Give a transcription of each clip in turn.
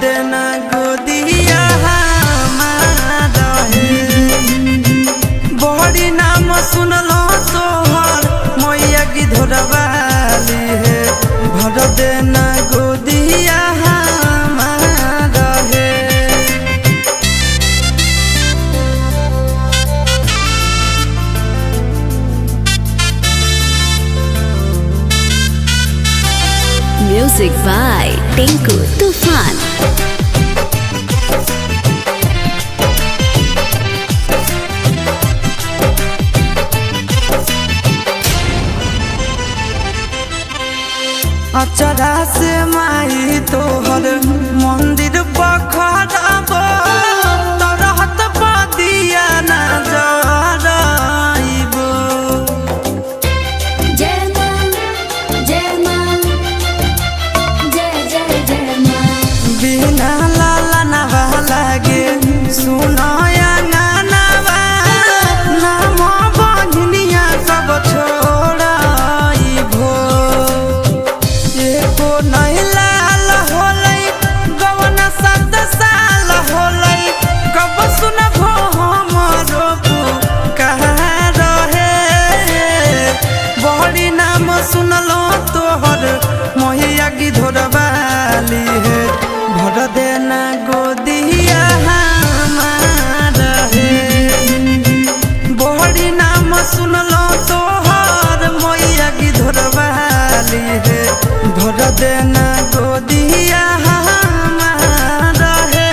देना गोदिया हमारा है। बड़ी नाम सुनलो तोहर मैया की धोरवाली है। भर देना गोदिया हमारा है। Music by Tinku Tufan. अचरा से माई तोहर मंदिर पखड़ब तरहत पदिया न जराइब। जय मां जय मां जय जय जय मां। बिना लाला नवा लागे सुनाया नानवा नाम बहनिया सब छोड़ाइबो। एको नहीं लाल होलै गवन सद साल होलै कब सुनबो हमरो पुकार रहे। बड़ी नाम सुनलो तोहर मैया की धोरवाली है। भर देना गोदिया हमारा है। बड़ी नाम सुनलो तोहर मैया की धोरवाली है। भर देना गोदिया हमारा है।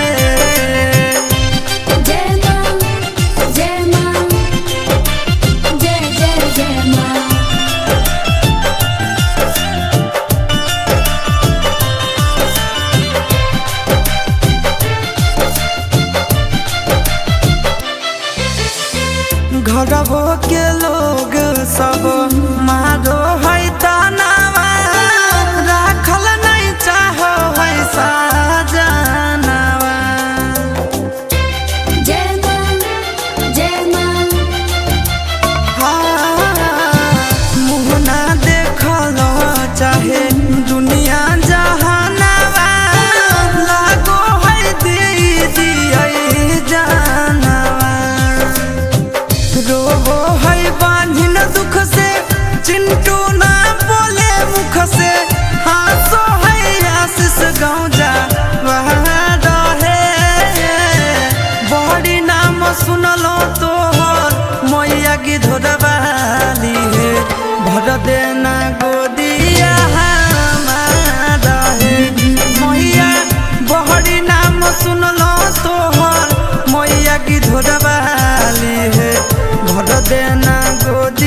जय मां जय मां जय जय जय मां। घरबो के लोग सब मारो है तनावा राखल नहीं चाहो है साजनावा। जय मां जय मां। मुँह ना देखल चाहे दुनिया जहानावा लागो है दीदी जानवा। रोबो है बांधिन दुख से चिंटू ना बोले मुख से। हासो है आशीष गाँव जा रहे। बड़ी नाम सुनलो तोहर मैया की धोरवाली है। भर देना गोदिया हमारा है। मैया बड़ी नाम सुनलो तोहर मैया की धोरवाली है। भर देना गोदी